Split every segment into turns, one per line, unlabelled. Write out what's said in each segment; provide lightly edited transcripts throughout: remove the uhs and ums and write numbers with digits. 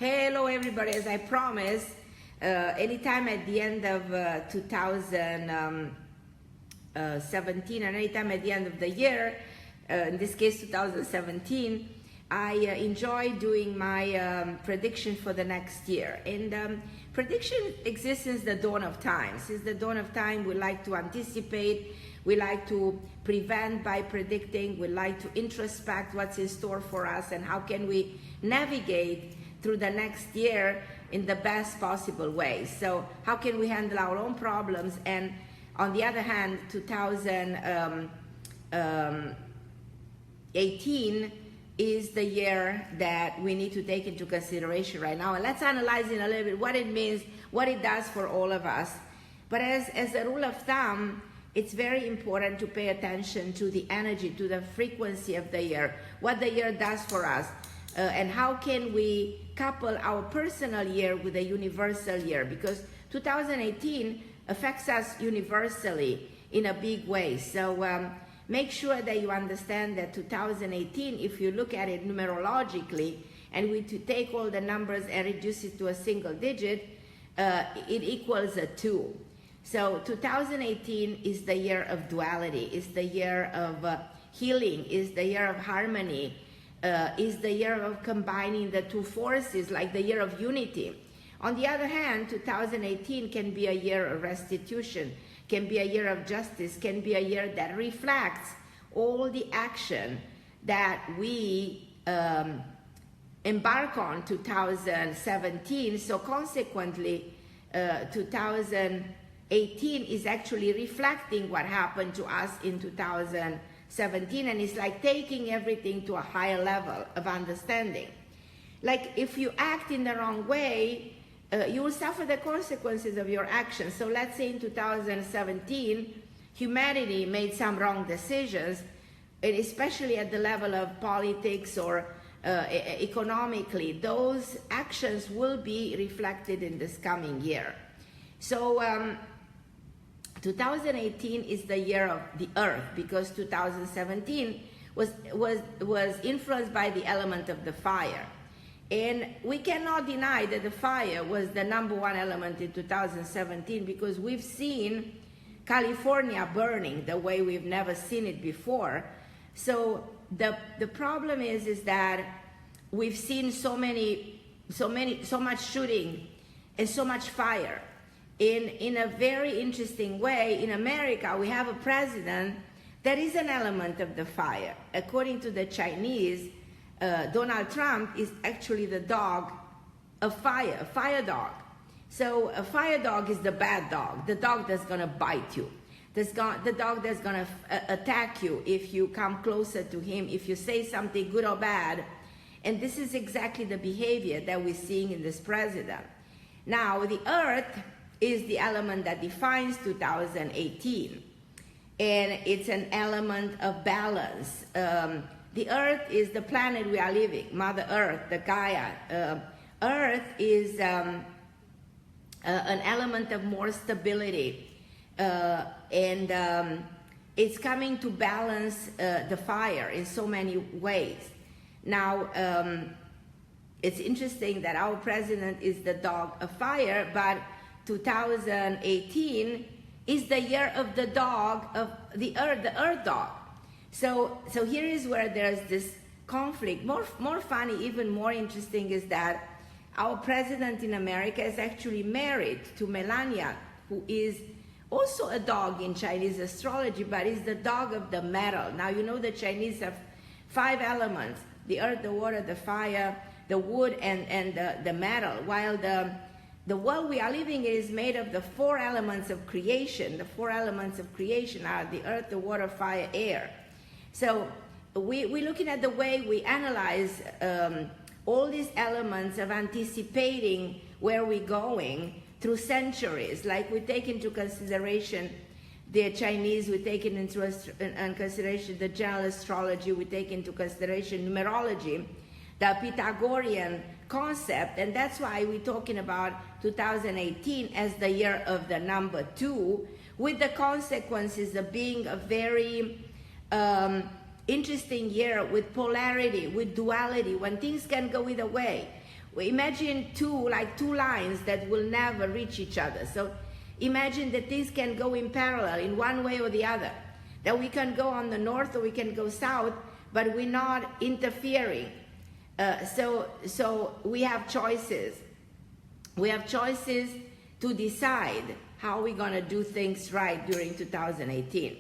Hello everybody, as I promised, anytime at the end of 2017 and anytime at the end of the year, in this case 2017, I enjoy doing my prediction for the next year. And prediction exists since the dawn of time. Since the dawn of time, we like to anticipate, we like to prevent by predicting, we like to introspect what's in store for us and how can we navigate through the next year in the best possible way. So how can we handle our own problems? And on the other hand, 2018 is the year that we need to take into consideration right now. And let's analyze in a little bit what it means, what it does for all of us. But as a rule of thumb, it's very important to pay attention to the energy, to the frequency of the year, what the year does for us, and how can we couple our personal year with a universal year, because 2018 affects us universally in a big way. So make sure that you understand that 2018, if you look at it numerologically, and we to take all the numbers and reduce it to a single digit, it equals a 2. So 2018 is the year of duality, is the year of healing, is the year of harmony, is the year of combining the two forces, like the year of unity. On the other hand, 2018 can be a year of restitution, can be a year of justice, can be a year that reflects all the action that we embark on 2017. So consequently, 2018 is actually reflecting what happened to us in 2017, and it's like taking everything to a higher level of understanding. Like if you act in the wrong way, you will suffer the consequences of your actions. So let's say in 2017, humanity made some wrong decisions, and especially at the level of politics or economically, those actions will be reflected in this coming year. So 2018 is the year of the earth, because 2017 was influenced by the element of the fire. And we cannot deny that the fire was the #1 element in 2017, because we've seen California burning the way we've never seen it before. So the problem is that we've seen so much shooting and so much fire. In a very interesting way, in America, we have a president that is an element of the fire. According to the Chinese, Donald Trump is actually the dog of fire, a fire dog. So a fire dog is the bad dog, the dog that's gonna bite you, the dog that's gonna attack you if you come closer to him, if you say something good or bad. And this is exactly the behavior that we're seeing in this president. Now, the earth is the element that defines 2018. And it's an element of balance. The earth is the planet we are living, Mother Earth, the Gaia. Earth is an element of more stability. And it's coming to balance the fire in so many ways. Now, it's interesting that our president is the dog of fire, but 2018 is the year of the dog of the earth dog. So here is where there's this conflict. More funny, even more interesting, is that our president in America is actually married to Melania, who is also a dog in Chinese astrology, but is the dog of the metal. Now, you know the Chinese have 5 elements: the earth, the water, the fire, the wood, and the metal, while the world we are living in is made of the 4 elements of creation. The 4 elements of creation are the earth, the water, fire, air. So we're looking at the way we analyze all these elements of anticipating where we're going through centuries. Like we take into consideration the Chinese, we take into consideration the general astrology, we take into consideration numerology, the Pythagorean concept, and that's why we're talking about 2018 as the year of the number 2, with the consequences of being a very interesting year with polarity, with duality, when things can go either way. Imagine two lines that will never reach each other. So imagine that things can go in parallel in one way or the other. That we can go on the north or we can go south, but we're not interfering. So we have choices. We have choices to decide how we're going to do things right during 2018.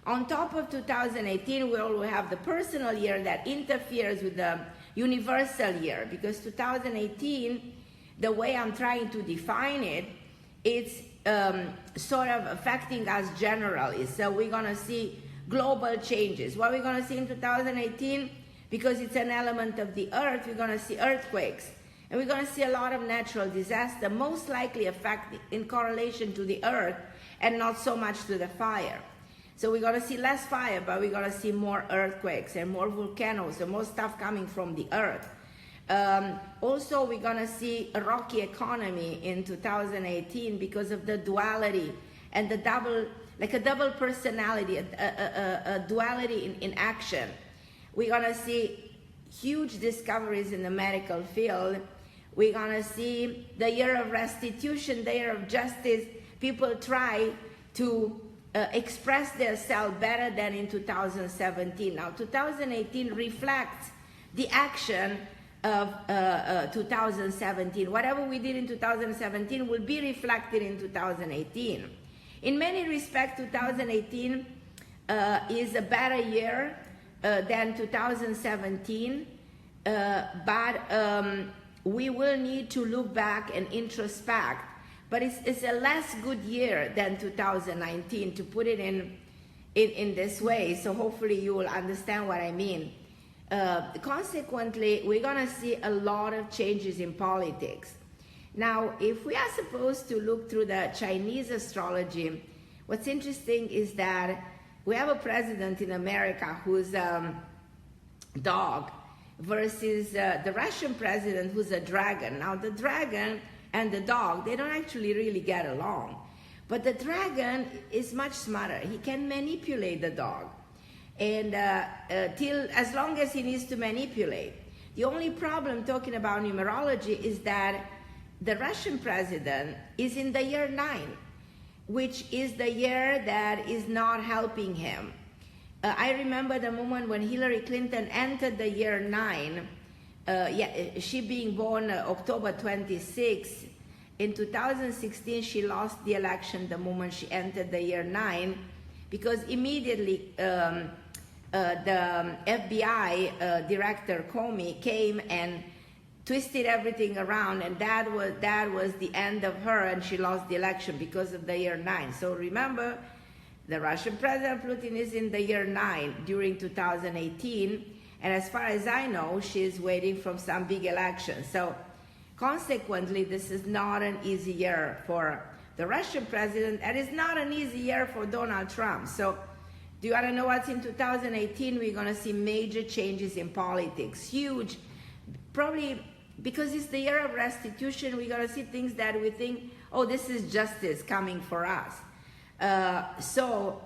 On top of 2018, we will have the personal year that interferes with the universal year, because 2018, the way I'm trying to define it, it's sort of affecting us generally. So we're going to see global changes. What we're going to see in 2018, because it's an element of the earth, we're going to see earthquakes. And we're going to see a lot of natural disaster, most likely affect in correlation to the earth and not so much to the fire. So we're going to see less fire, but we're going to see more earthquakes and more volcanoes and more stuff coming from the earth. Also, we're going to see a rocky economy in 2018 because of the duality and the double personality, a duality in action. We're going to see huge discoveries in the medical field. We're going to see the year of restitution, the year of justice. People try to express themselves better than in 2017. Now, 2018 reflects the action of 2017. Whatever we did in 2017 will be reflected in 2018. In many respects, 2018 is a better year than 2017, but we will need to look back and introspect. But it's a less good year than 2019, to put it in this way. So hopefully you will understand what I mean. Consequently, we're going to see a lot of changes in politics. Now, if we are supposed to look through the Chinese astrology, what's interesting is that we have a president in America who's a dog versus the Russian president who's a dragon. Now, the dragon and the dog, they don't actually really get along. But the dragon is much smarter. He can manipulate the dog. And as long as he needs to manipulate. The only problem talking about numerology is that the Russian president is in the year 9, which is the year that is not helping him. I remember the moment when Hillary Clinton entered the year 9, she being born October 26. In 2016, she lost the election the moment she entered the year 9, because immediately the FBI director Comey came and twisted everything around, and that was the end of her, and she lost the election because of the year 9. So remember, the Russian President Putin is in the year 9 during 2018, and as far as I know, she's waiting for some big election. So consequently, this is not an easy year for the Russian president, and it's not an easy year for Donald Trump. So do you want to know what's in 2018? We're going to see major changes in politics, huge, probably because it's the year of restitution. We're going to see things that we think, oh, this is justice coming for us. So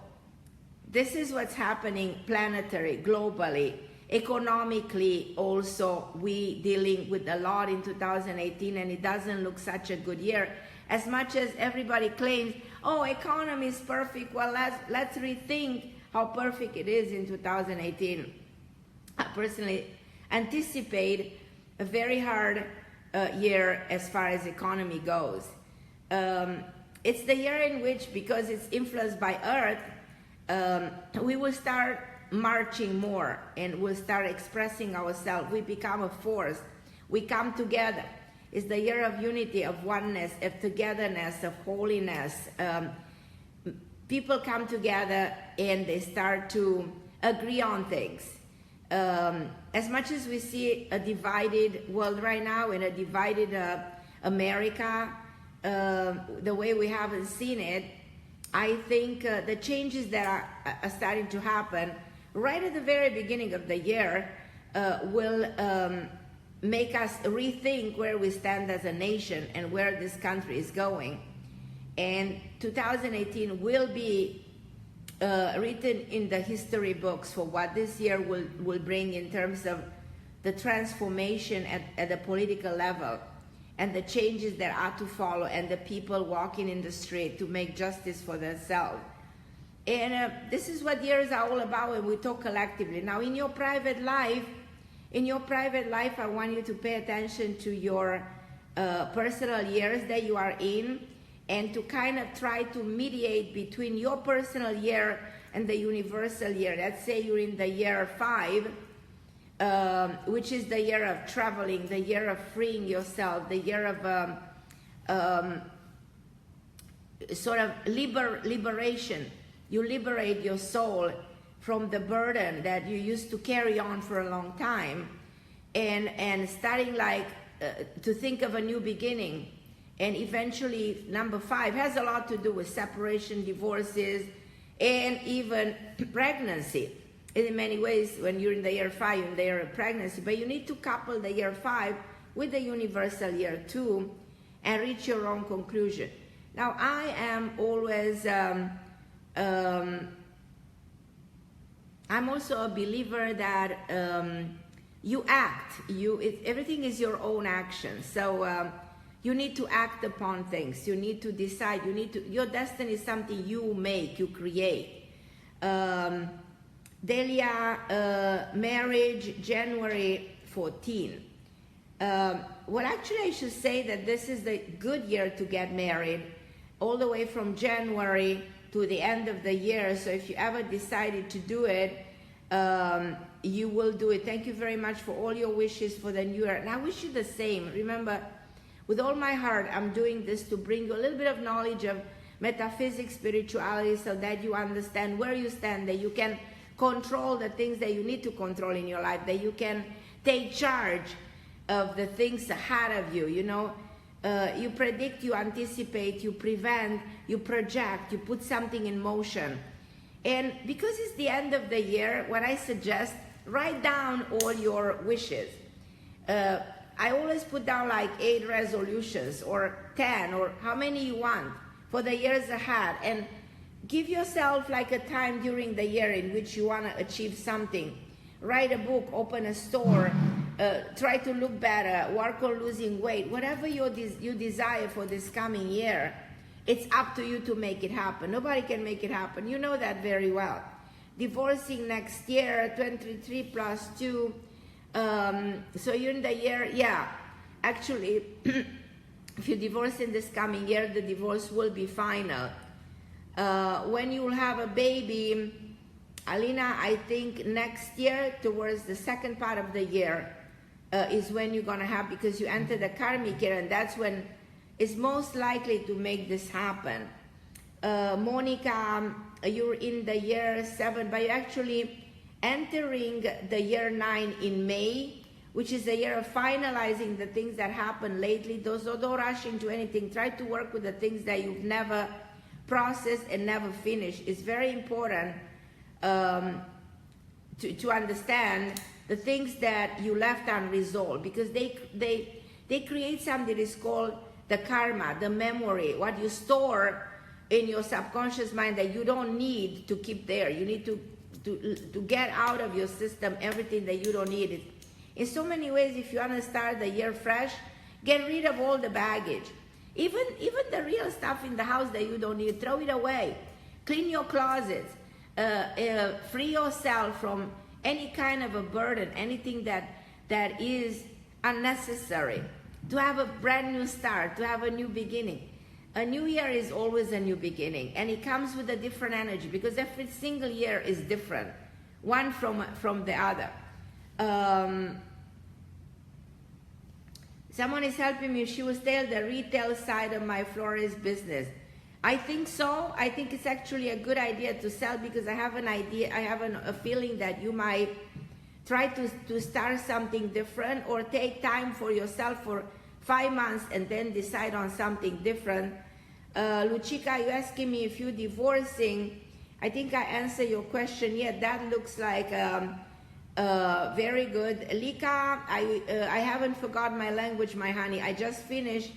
this is what's happening planetary, globally. Economically, also, we dealing with a lot in 2018, and it doesn't look such a good year. As much as everybody claims, oh, economy is perfect, well, let's rethink how perfect it is in 2018. I personally anticipate a very hard year as far as economy goes. It's the year in which, because it's influenced by Earth, we will start marching more, and we'll start expressing ourselves. We become a force. We come together. It's the year of unity, of oneness, of togetherness, of holiness. People come together and they start to agree on things. As much as we see a divided world right now, and a divided America, the way we haven't seen it, I think the changes that are starting to happen right at the very beginning of the year will make us rethink where we stand as a nation and where this country is going. And 2018 will be written in the history books for what this year will bring in terms of the transformation at the political level, and the changes that are to follow, and the people walking in the street to make justice for themselves. And this is what years are all about when we talk collectively. Now, in your private life, I want you to pay attention to your personal years that you are in, and to kind of try to mediate between your personal year and the universal year. Let's say you're in the year 5, which is the year of traveling, the year of freeing yourself, the year of sort of liberation. You liberate your soul from the burden that you used to carry on for a long time, and starting like to think of a new beginning. And eventually, number 5 has a lot to do with separation, divorces, and even pregnancy. In many ways, when you're in the year 5, you're in the year of pregnancy, but you need to couple the year 5 with the universal year 2 and reach your own conclusion. Now, I am always, I'm also a believer that you act. Everything is your own action. So you need to act upon things. You need to decide. Your destiny is something you make, you create. Delia, marriage, January 14. Well, actually, I should say that this is the good year to get married, all the way from January to the end of the year. So if you ever decided to do it, you will do it. Thank you very much for all your wishes for the new year. And I wish you the same. Remember, with all my heart, I'm doing this to bring you a little bit of knowledge of metaphysics, spirituality, so that you understand where you stand, that you can control the things that you need to control in your life, that you can take charge of the things ahead of you. You know, you predict, you anticipate, you prevent, you project, you put something in motion. And because it's the end of the year, what I suggest, write down all your wishes. I always put down like 8 resolutions or 10 or how many you want for the years ahead, and give yourself like a time during the year in which you want to achieve something. Write a book, open a store, try to look better, work on losing weight, whatever you desire for this coming year. It's up to you to make it happen. Nobody can make it happen. You know that very well. Divorcing next year, 23 plus 2. So you're in the year, yeah. Actually, if you divorce in this coming year, the divorce will be final. When you will have a baby, Alina, I think next year, towards the second part of the year, is when you're going to have, because you enter the karmic year, and that's when it's most likely to make this happen. Monica, you're in the year 7, but you're actually entering the year 9 in May, which is the year of finalizing the things that happened lately. Don't rush into anything. Try to work with the things that you've never processed and never finished. It's very important to understand the things that you left unresolved, because they create something that is called the karma, the memory, what you store in your subconscious mind that you don't need to keep there. You need to get out of your system everything that you don't need. In so many ways, if you want to start the year fresh, get rid of all the baggage. Even the real stuff in the house that you don't need, throw it away. Clean your closets. Free yourself from any kind of a burden, anything that is unnecessary. To have a brand new start, to have a new beginning. A new year is always a new beginning, and it comes with a different energy, because every single year is different, one from the other. Someone is helping me. She will stay on the retail side of my florist business. I think so. I think it's actually a good idea to sell, because I have an idea, I have a feeling that you might try to start something different, or take time for yourself for 5 months and then decide on something different. Luchika, you're asking me if you're divorcing. I think I answered your question. Yeah, that looks like very good. Lika, I haven't forgotten my language, my honey. I just finished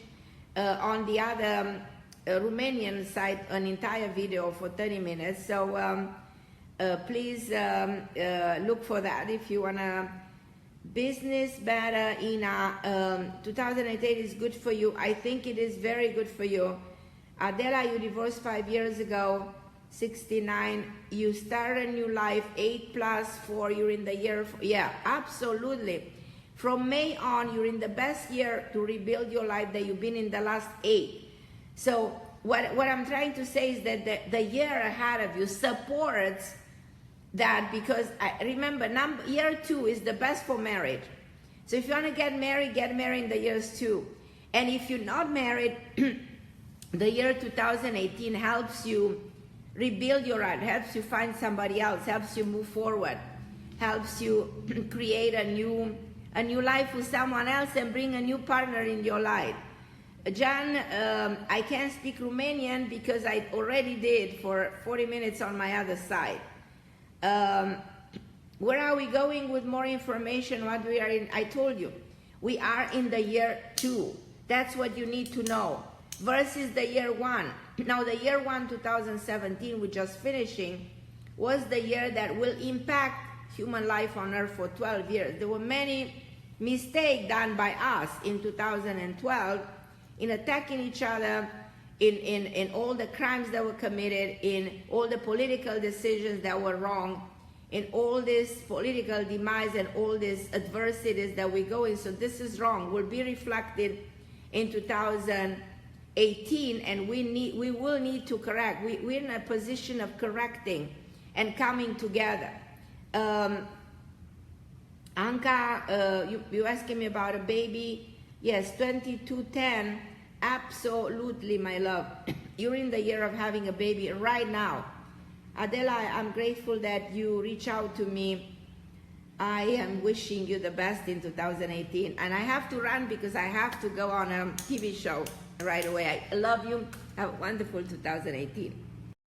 on the other Romanian side an entire video for 30 minutes. So please look for that if you want to business better, Ina. 2008 is good for you. I think it is very good for you. Adela, you divorced 5 years ago. 69, you start a new life. 8 plus 4, you're in the year. Yeah, absolutely. From May on, you're in the best year to rebuild your life that you've been in the last 8. So what I'm trying to say is that the year ahead of you supports that, because remember, year 2 is the best for marriage. So if you want to get married in the years 2. And if you're not married, the year 2018 helps you rebuild your life, helps you find somebody else, helps you move forward, helps you create a new life with someone else and bring a new partner in your life. Jan, I can't speak Romanian because I already did for 40 minutes on my other side. Where are we going with more information? What we are in? I told you, we are in the year 2. That's what you need to know. Versus the year 1. Now the year 1, 2017, we're just finishing, was the year that will impact human life on earth for 12 years. There were many mistakes done by us in 2012 in attacking each other, in all the crimes that were committed, in all the political decisions that were wrong, in all this political demise and all these adversities that we go in. So this is wrong. Will be reflected in 2018, and we will need to correct. We're in a position of correcting and coming together. Anka, you asking me about a baby. Yes, 2210, absolutely, my love. You're in the year of having a baby right now. Adela, I'm grateful that you reach out to me. I am wishing you the best in 2018. And I have to run because I have to go on a TV show right away. I love you. Have a wonderful 2018.